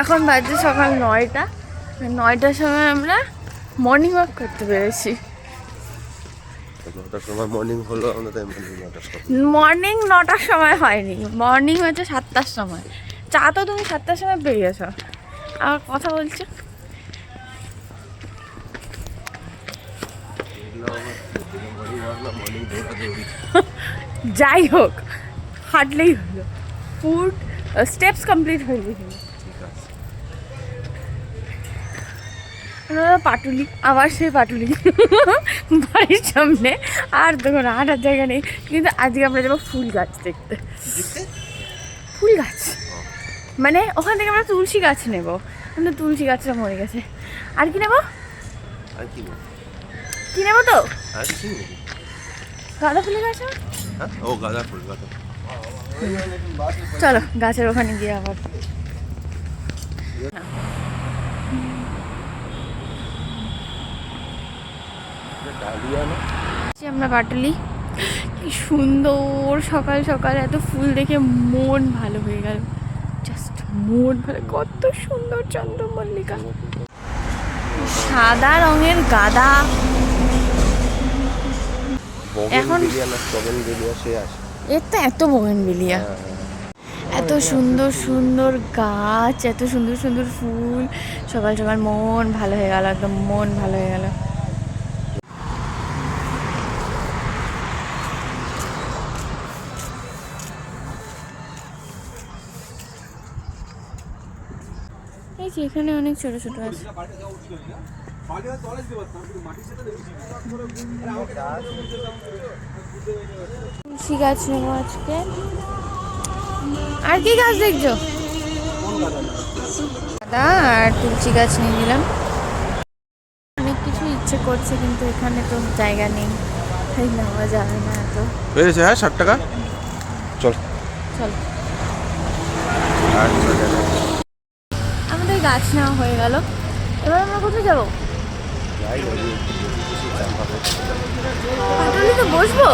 এখন বাজে সকাল 9টা। 9টার সময় আমরা মর্নিং ওয়াক করতে পেরেছি। মর্নিং 9টার সময় হয়নি, মর্নিং হচ্ছে 7টার সময়। চা তো তুমি 7টার সময় বেরিয়েছো, আর কথা বলছো। যাই হোক, হাঁটলেই হলো, ফুড স্টেপস কমপ্লিট হইলেই হলো। পাটুলি, আবার সেই পাটুলি বাড়ির সামনে। আর দেখুন হাঁটার জায়গা নেই, কিন্তু আজকে আমরা যাবো ফুল গাছ দেখতে। ফুল গাছ মানে ওখান থেকে আমরা তুলসী গাছ নেবো, কিন্তু তুলসী গাছটা মরে গেছে। আর কি নেবো? কি নেবো তো? গাঁদা ফুলের গাছ। ও গাঁদা ফুল, গাঁদা। চলো গাছের ওখানে গিয়ে আবার। আমরা পাটুলি, কি সুন্দর সকাল সকাল এত ফুল দেখে মন ভালো হয়ে গেল। জাস্ট মন ভালো, কত সুন্দর চন্দ্রমল্লিকা, সাদা রঙের গাঁদা। এখন এর তো এত বোগেনভিলিয়া, এত সুন্দর সুন্দর গাছ, এত সুন্দর সুন্দর ফুল। সকাল সকাল মন ভালো হয়ে গেল, একদম মন ভালো হয়ে গেল। এই যে এখানে অনেক ছোট ছোট আছে। তুলসী গাছ নেবো আজকে। আর কি গাছ দেখছো? গাঁদা আর তুলসী গাছ নিয়ে নিলাম। অনেক কিছু ইচ্ছে করছে, কিন্তু এখানে তো জায়গা নেই, তাই নেওয়া যাবে না। এত হয়েছে। হ্যাঁ, 60 টাকা। চল চল। আমাদের গাছ নেওয়া হয়ে গেল, এবার আমরা কোথায় যাবো? পাটুলিতে বসবো।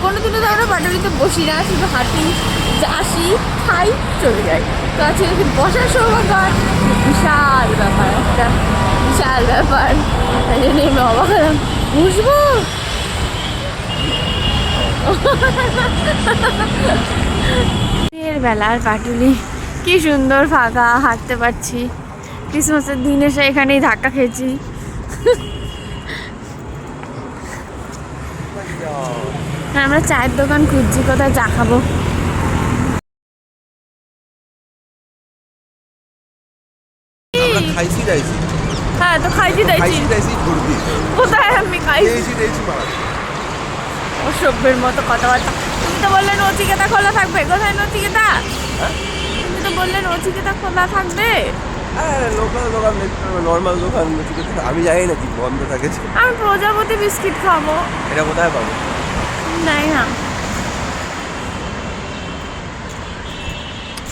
কোনোদিনও তো আমরা পাটুলিতে বসি না, শুধু হাঁটি, আসি, খাই, চলে যাই। তো আজকে বসার সৌভাগ্য, বিশাল ব্যাপার, একটা বিশাল ব্যাপার। তাই জন্য আমি অবাক হলাম, বসবো। বেলার পাটুলি কি সুন্দর ফাঁকা, হাঁটতে পারছি। ক্রিসমাসের দিন এসে এখানেই ধাক্কা খেয়েছি। আমরা চায়ের দোকান খুঁজছি, কোথায় চা খাবো। হ্যাঁ তো খাইছি কোথায় আমি খাইছি। অসভ্যের মতো কথাবার্তা। তুমি তো বললে নচিকেতা খোলা থাকবে, কোথায় নচিকেতা? তুমি তো বললে নচিকেতা খোলা থাকবে। লোকাল দোকান, নর্মাল দোকান আমি জানি না কি বন্ধ থাকে। আমি প্রজাপতি বিস্কিট খাবো। এটা কোথায় পাবো? নাই না,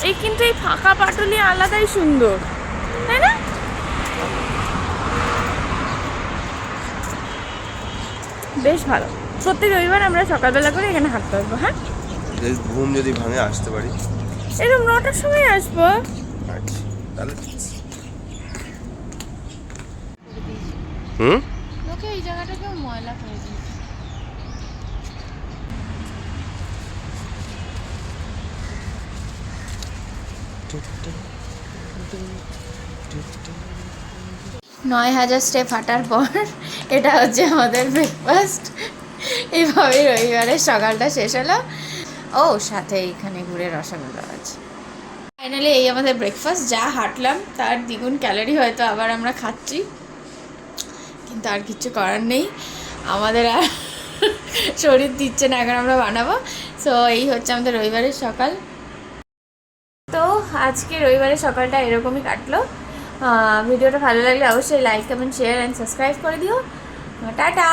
এই কিন্তু এই ফাঁকা পাটুলি আলাদাই সুন্দর, তাই না? বেশ ভালো। প্রত্যেক রবিবার আমরা সকালবেলা করে এখানে হাঁটতে আসবো। হ্যাঁ, ঘুম যদি ভাঙে আসতে পারি, এরকম 9টার সময় আসবো। আচ্ছা তাহলে লোকে এই জায়গাটাকেও ময়লা করে দিয়েছে। 9000 স্টেপ হাঁটার পর এটা হচ্ছে আমাদের ব্রেকফাস্ট। এইভাবে রবিবারের সকালটা শেষ হলো। ও সাথে এইখানে ঘুরে রসগোল্লা আছে। ফাইনালি এই আমাদের ব্রেকফাস্ট। যা হাঁটলাম তার দ্বিগুণ ক্যালোরি হয়তো আবার আমরা খাচ্ছি, কিন্তু আর কিছু করার নেই, আমাদের আর শরীর দিচ্ছে না, এখন আমরা বানাবো। সো এই হচ্ছে আমাদের রবিবারের সকাল। তো আজকে রবিবারের সকালটা এরকমই কাটলো। ভিডিওটা ভালো লাগলে অবশ্যই like, comment, share and subscribe করে দিও। টাটা।